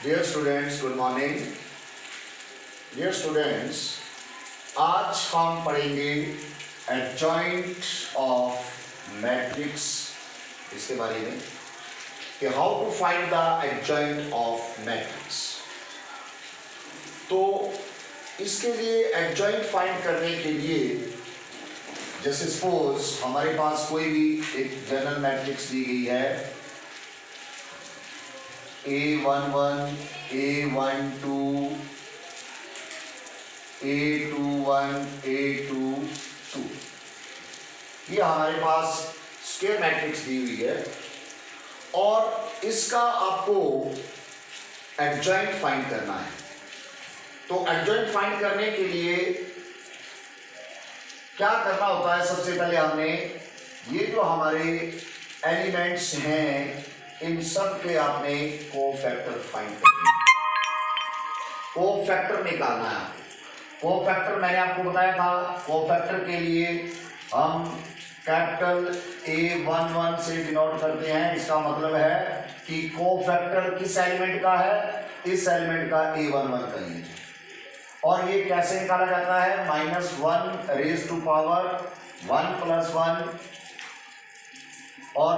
Dear students, good morning. Dear students, आज हम पढ़ेंगे एडजॉइंट ऑफ मैट्रिक्स, इसके बारे में कि how to find the adjoint of matrix. तो इसके लिए एडजॉइंट फाइंड करने के लिए जैसे सपोज हमारे पास कोई भी एक जनरल मैट्रिक्स दी गई है A11, A12, A21, A22, ये हमारे पास स्क्वायर मैट्रिक्स दी हुई है और इसका आपको एडजॉइंट फाइंड करना है। तो एडजॉइंट फाइंड करने के लिए क्या करना होता है, सबसे पहले हमने ये जो हमारे एलिमेंट्स हैं इन सब के आपने कोफैक्टर फाइंड करना है, कोफैक्टर निकालना है। कोफैक्टर मैंने आपको बताया था, कोफैक्टर के लिए हम कैपिटल A11 से डिनोट करते हैं। इसका मतलब है कि कोफैक्टर किस एलिमेंट का है, इस एलिमेंट का A11 का ही है। और ये कैसे निकाला जाता है, -1 रेज़ टू पावर 1 + 1, और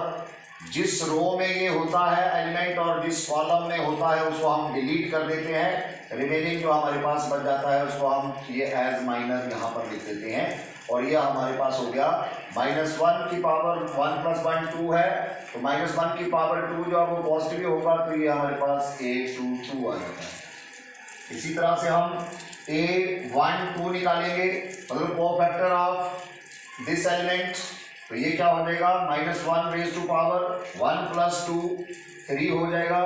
जिस रो में ये होता है एलिमेंट और जिस कॉलम में होता है उसको हम डिलीट कर देते हैं। रिमेनिंग जो हमारे पास बच जाता है उसको हम ये एज माइनर यहाँ पर लिख देते हैं। और ये हमारे पास हो गया -1 की पावर 1 + 1 2 है, तो -1 की पावर 2 जो है वो पॉजिटिव होगा, तो ये हमारे पास A22 आ जाता है। इसी तरह से हम A12 निकालेंगे, मतलब कोफैक्टर ऑफ दिस एलिमेंट, तो ये क्या हो जाएगा -1 रेज़ टू पावर 1 + 2 3 हो जाएगा।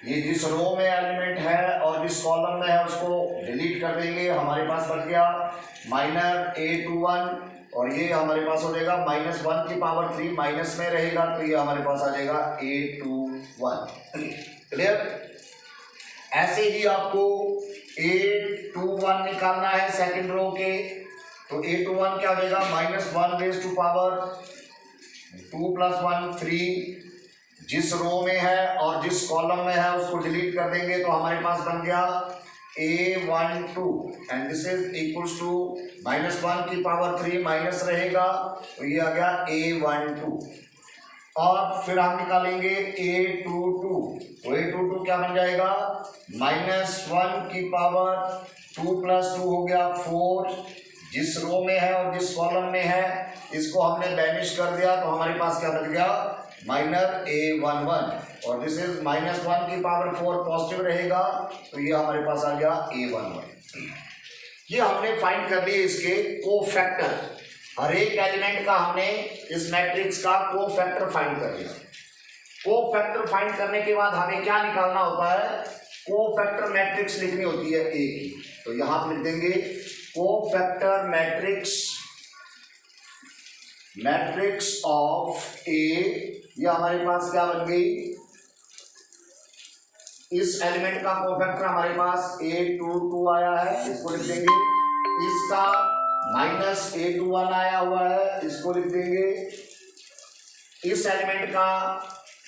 ये जिस रो में एलिमेंट है और जिस कॉलम में है उसको डिलीट कर देंगे, हमारे पास बच गया माइनर A21, और ये हमारे पास हो जाएगा -1 की पावर 3 माइनस में रहेगा, तो ये हमारे पास आ जाएगा A21। क्लियर? ऐसे ही आपको A21 निकालना है सेकंड रो के, तो A21 क्या हो जाएगा -1 रेज़ टू पावर 2 + 1 3, जिस रो में है और जिस कॉलम में है उसको डिलीट कर देंगे, तो हमारे पास बन गया A12 and this is equals to -1 की पावर 3 माइनस रहेगा, तो ये आ गया A12। और फिर हम निकालेंगे A22, तो A22 क्या बन जाएगा -1 की पावर 2 + 2 हो गया 4, जिस रो में है और जिस कॉलम में है इसको हमने बैनिश कर दिया, तो हमारे पास क्या बच गया माइनर A11, और दिस इज -1 की पावर 4 पॉजिटिव रहेगा, तो ये हमारे पास आ गया A11। ये हमने फाइंड कर लिए इसके कोफैक्टर, हर एक एलिमेंट का हमने इस मैट्रिक्स का कोफैक्टर फाइंड कर लिया। कोफैक्टर फाइंड करने के बाद हमें क्या निकालना होता है, कोफैक्टर मैट्रिक्स लिखनी होती है A की, तो यहां पर लिख देंगे कोफैक्टर मैट्रिक्स ऑफ A। ये हमारे पास क्या बन गई, इस एलिमेंट का कोफैक्टर हमारे पास A22 आया है, इसको लिख देंगे। इसका -A21 आया हुआ है, इसको लिख देंगे। इस एलिमेंट का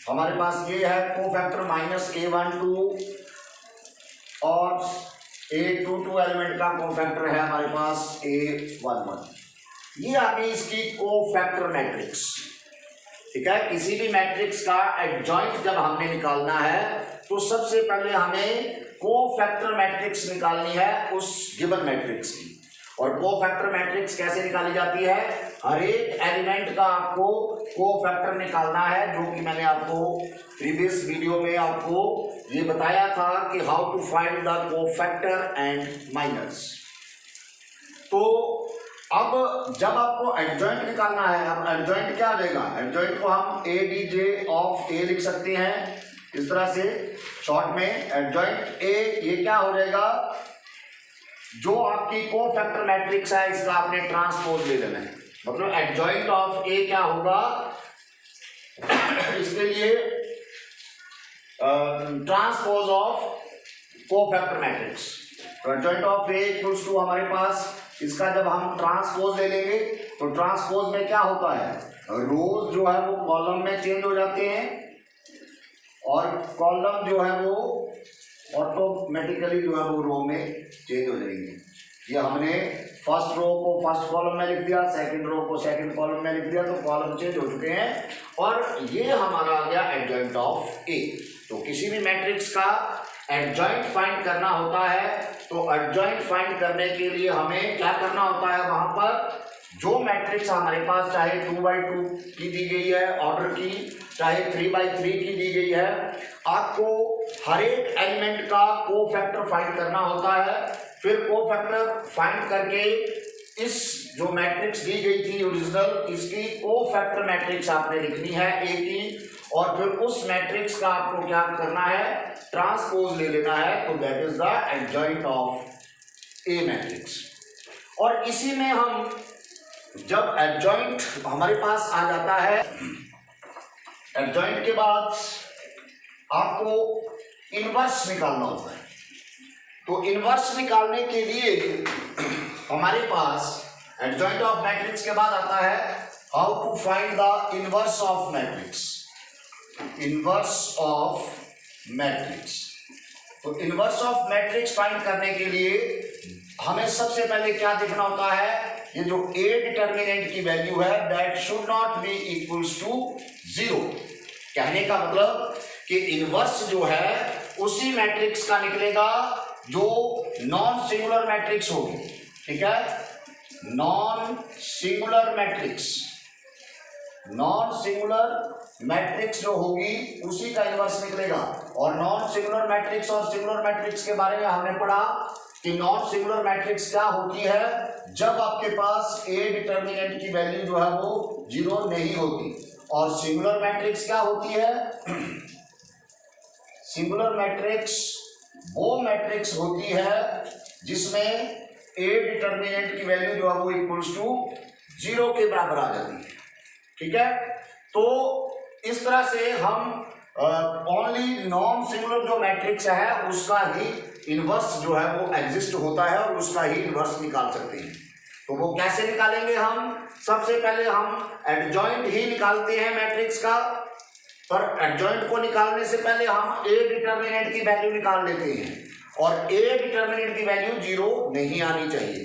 हमारे पास ये है कोफैक्टर -A12, और A22 एलिमेंट का कोफैक्टर है हमारे पास A11। ये आ गई इसकी कोफैक्टर मैट्रिक्स। ठीक है, किसी भी मैट्रिक्स का एडजॉइंट जब हमने निकालना है तो सबसे पहले हमें कोफैक्टर मैट्रिक्स निकालनी है उस गिवन मैट्रिक्स की। और कोफैक्टर मैट्रिक्स कैसे निकाली जाती है, हर एक एलिमेंट का आपको कोफैक्टर निकालना है, जो कि मैंने आपको प्रीवियस वीडियो में आपको ये बताया था कि how to find the cofactor and minors. तो अब जब आपको एडजॉइंट निकालना है, अब एडजॉइंट क्या आ जाएगा, एडजॉइंट को हम ADJ ऑफ A लिख सकते हैं इस तरह से शॉर्ट में। एडजॉइंट A ये क्या हो जाएगा, जो आपकी कोफैक्टर मैट्रिक्स है इसका आपने ट्रांसपोज ले लेना है, मतलब एडजॉइंट ऑफ A क्या होगा, इसके लिए transpose of cofactor matrix. Adjoint of A equals to हमारे पास इसका जब हम ट्रांसपोज ले लेंगे तो ट्रांसपोज में क्या होता है, रोज जो है वो कॉलम में चेंज हो जाते हैं और कॉलम जो है वो ऑटोमेटिकली जो है वो रो में चेंज हो जाएंगे। ये हमने फर्स्ट रो को फर्स्ट कॉलम में लिख दिया, सेकंड रो को सेकंड कॉलम में लिख दिया, तो कॉलम चेंज हो चुके हैं और ये हमारा आ गया एडजॉइंट ऑफ ए। तो किसी भी मैट्रिक्स का एडजॉइंट फाइंड करना होता है तो एडजॉइंट फाइंड करने के लिए हमें क्या करना होता है, वहां पर जो मैट्रिक्स हमारे पास चाहे 2x2 की दी गई है ऑर्डर की, चाहे 3x3 की दी गई है, आपको हर एक एलिमेंट का कोफैक्टर फाइंड करना होता है। फिर कोफैक्टर फाइंड करके इस जो मैट्रिक्स दी गई थी ओरिजिनल, इसकी कोफैक्टर मैट्रिक्स आपने लिखनी है ए की, और फिर उस मैट्रिक्स का आपको क्या करना है, ट्रांसपोज ले लेना है। तो that is the adjoint of A matrix. और इसी में हम जब एडजॉइंट हमारे पास आ जाता है, एडजॉइंट के बाद आपको इनवर्स निकालना होता है। तो इनवर्स निकालने के लिए हमारे पास एडजॉइंट ऑफ मैट्रिक्स के बाद आता है how to find the inverse of matrix. Inverse of matrix, तो इनवर्स ऑफ मैट्रिक्स फाइंड करने के लिए हमें सबसे पहले क्या देखना होता है, ये जो ए डिटर्मिनेंट की वैल्यू है that should not be equals to 0। कहने का मतलब कि इनवर्स जो है उसी मैट्रिक्स का निकलेगा जो नॉन सिंगुलर मैट्रिक्स होगी। ठीक है, non singular matrix, non singular matrix जो होगी उसी का इनवर्स निकलेगा। और नॉन सिंगुलर मैट्रिक्स और सिंगुलर मैट्रिक्स के बारे में हमने पढ़ा कि नॉन सिंगुलर मैट्रिक्स क्या होती है, जब आपके पास ए डिटर्मिनेंट की वैल्यू जो है वो 0 नहीं होती। और सिंगुलर मैट्रिक्स क्या होती है, सिंगुलर मैट्रिक्स वो मैट्रिक्स होती है जिसमें ए डिटर्मिनेंट की वैल्यू जो है वो इक्वल्स टू 0 के बराबर आ जाती है। ठीक है, तो इस तरह से हम ओनली नॉन सिंगुलर जो मैट्रिक्स है उसका ही इनवर्स जो है वो एग्जिस्ट होता है और उसका ही इनवर्स निकाल सकते हैं। तो वो कैसे निकालेंगे हम, सबसे पहले हम एडजॉइंट ही निकालते हैं मैट्रिक्स का, पर एडजॉइंट को निकालने से पहले हम ए डिटर्मिनेंट की वैल्यू निकाल लेते हैं और ए डिटर्मिनेंट की वैल्यू 0 नहीं आनी चाहिए।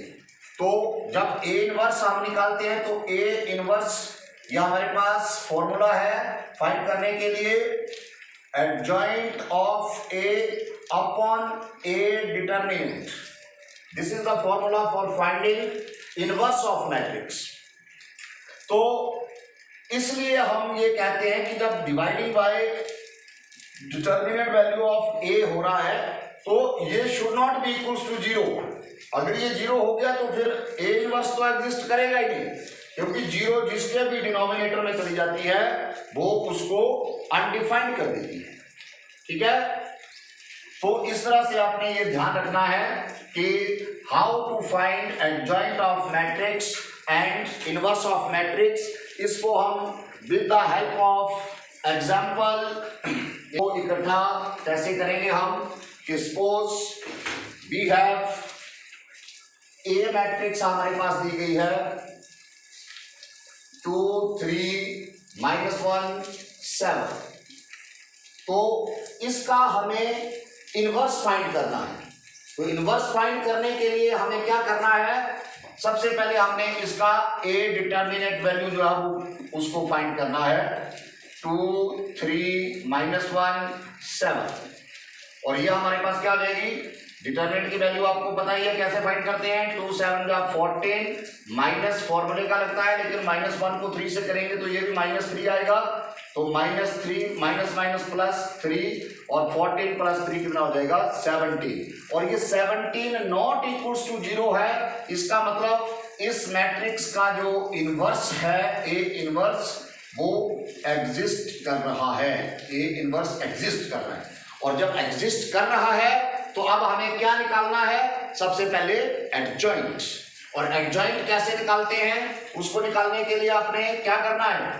तो जब ए इनवर्स हम निकालते हैं तो ए इनवर्स यह हमारे पास फॉर्मूला है फाइंड करने के लिए, adjoint of A upon A determinant. This is the formula for finding inverse of matrix. तो इसलिए हम ये कहते हैं कि जब dividing by determinant value of A हो रहा है तो ये should not be equals to 0। अगर ये 0 हो गया तो फिर ए इनवर्स तो एग्जिस्ट करेगा ही नहीं, क्योंकि 0 जिसके भी डिनोमिनेटर में चली जाती है वो उसको अनडिफाइंड कर देती है। ठीक है, तो इस तरह से आपने ये ध्यान रखना है कि how to find adjoint of matrix and inverse of matrix. इसको हम with the help of example को इकट्ठा कैसे करेंगे हम, कि suppose we have a matrix हमारे पास दी गई है 2 3 -1 7, तो इसका हमें इनवर्स फाइंड करना है। तो इनवर्स फाइंड करने के लिए हमें क्या करना है, सबसे पहले हमने इसका ए डिटर्मिनेंट वैल्यू जो है वो उसको फाइंड करना है 2 3 -1 7, और ये हमारे पास क्या हो जाएगी, डिटर्मिनेंट की वैल्यू आपको पता ही है कैसे फाइंड करते हैं, 2 7 का 14 माइनस फॉर्मूले का लगता है, लेकिन -1 को 3 से करेंगे तो ये भी -3 आएगा, तो -3 माइनस +3 और 14 + 3 कितना हो जाएगा 17। और ये 17 नॉट इक्वल्स टू 0 है, इसका मतलब इस मैट्रिक्स का जो इनवर्स है ए इनवर्स वो एग्जिस्ट कर रहा है, ए इनवर्स एग्जिस्ट कर रहा है। और जब एग्जिस्ट कर रहा है तो अब हमें क्या निकालना है, सबसे पहले एडजॉइंट। और एडजॉइंट कैसे निकालते हैं, उसको निकालने के लिए आपने क्या करना है,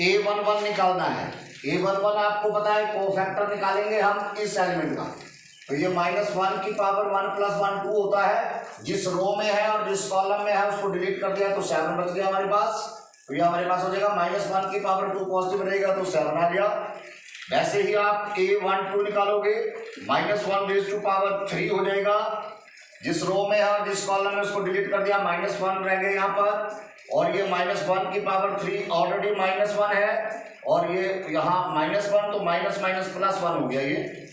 A11 निकालना है। A11 आपको पता है कोफैक्टर निकालेंगे हम इस एलिमेंट का, तो ये -1 की पावर 1 + 1 2 होता है, जिस रो में है और जिस कॉलम में है उसको डिलीट कर दिया तो 7 बच गया हमारे पास। तो ये हमारे पास हो जाएगा -1 की पावर 2 पॉजिटिव रहेगा तो 7 आ गया। वैसे ही आप A12 निकालोगे, -1⁻³ हो जाएगा। जिस रो में है और जिस कॉलम में उसको डिलीट कर दिया, -1 रह गए यहाँ पर, और ये -1⁻³ ऑलरेडी -1 है, और ये यहाँ -1 तो माइनस +1 हो गया ये।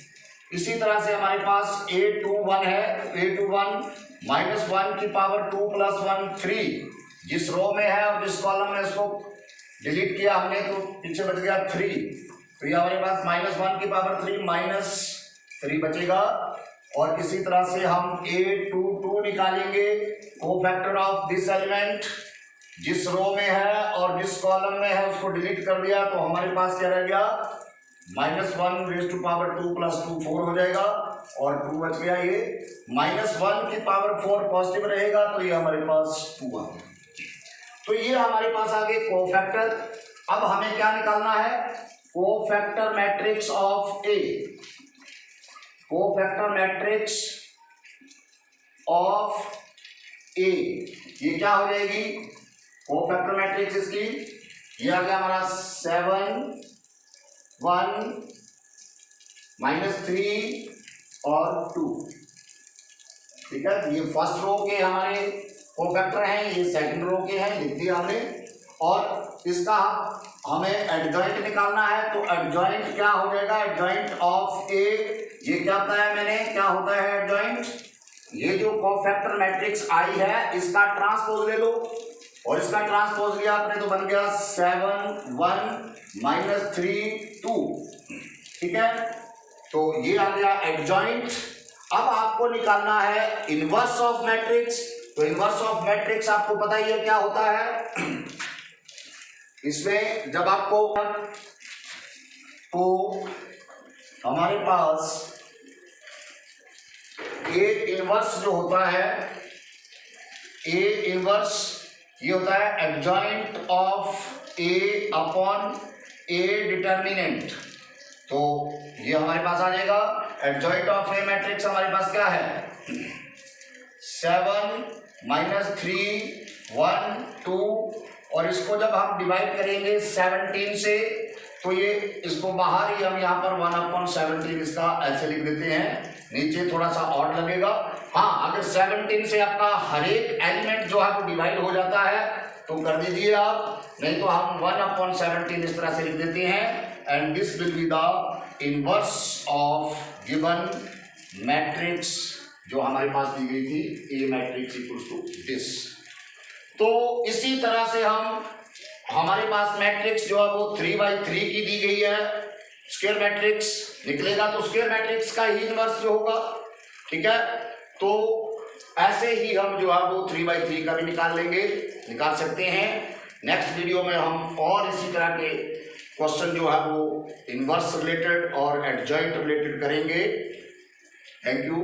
इसी तरह से हमारे पास A21 है, A21 -1⁻² + 1 3, जिस रो में है और जिस कॉलम में इसको डिलीट किया हमने तो पीछे बच गया 3, तो ये हमारे पास -1⁻³ -3 बचेगा। और इसी तरह से हम A22 निकालेंगे, कोफैक्टर ऑफ दिस एलिमेंट, जिस रो में है और जिस कॉलम में है उसको डिलीट कर दिया तो हमारे पास क्या रह गया, -1⁻² + 2 4 हो जाएगा, और 2 बच गया। ये -1⁻⁴ पॉजिटिव रहेगा तो ये हमारे पास 2 आ गया। तो ये हमारे पास आ गए कोफैक्टर। अब हमें क्या निकालना है, cofactor matrix of A, cofactor matrix of A, ये क्या हो जाएगी, कोफैक्टर मैट्रिक्स इसकी, ये आ गया हमारा 7 1 -3 और 2, ठीक है। ये फर्स्ट रो के हमारे कोफैक्टर हैं, ये सेकंड रो के हैं, लिख दिया हमने। और इसका हमें एडजॉइंट निकालना है, तो एडजॉइंट क्या हो जाएगा, एडजॉइंट ऑफ ए, ये क्या बताया मैंने, क्या होता है एडजॉइंट, ये जो कोफैक्टर मैट्रिक्स आई है इसका ट्रांसपोज ले लो, और इसका ट्रांसपोज लिया आपने तो बन गया 7 1 -3 2, ठीक है। तो ये आ गया एडजॉइंट। अब आपको निकालना है इनवर्स ऑफ मैट्रिक्स, तो इनवर्स ऑफ मैट्रिक्स आपको पता ही है क्या होता है। इसमें जब आपको, तो हमारे पास ए इनवर्स जो होता है, ए इनवर्स ये होता है adjoint of A upon A determinant, तो ये हमारे पास आ जाएगा एडजॉइंट ऑफ ए मैट्रिक्स हमारे पास क्या है, 7 -3 1 2, और इसको जब हम डिवाइड करेंगे 17 से तो ये इसको बाहर ही हम यहाँ पर 1/17 इसका ऐसे लिख देते हैं, नीचे थोड़ा सा ऑड लगेगा। हाँ, अगर 17 से आपका हर एक एलिमेंट जो है वो डिवाइड हो जाता है तो कर दीजिए आप, नहीं तो हम 1/17 इस तरह से लिख देते हैं। And this will be the inverse of given matrix जो हमारे पास दी गई थी, ए मैट्रिक्स इक्वल्स टू दिस। तो इसी तरह से हमारे पास मैट्रिक्स जो है वो 3/3 की दी गई है, स्क्वायर मैट्रिक्स निकलेगा तो स्क्वायर मैट्रिक्स का ही इनवर्स जो होगा, ठीक है। तो ऐसे ही हम जो है वो 3/3 का भी निकाल सकते हैं। नेक्स्ट वीडियो में हम और इसी तरह के क्वेश्चन जो है वो इनवर्स रिलेटेड और एडजॉइंट रिलेटेड करेंगे। Thank you.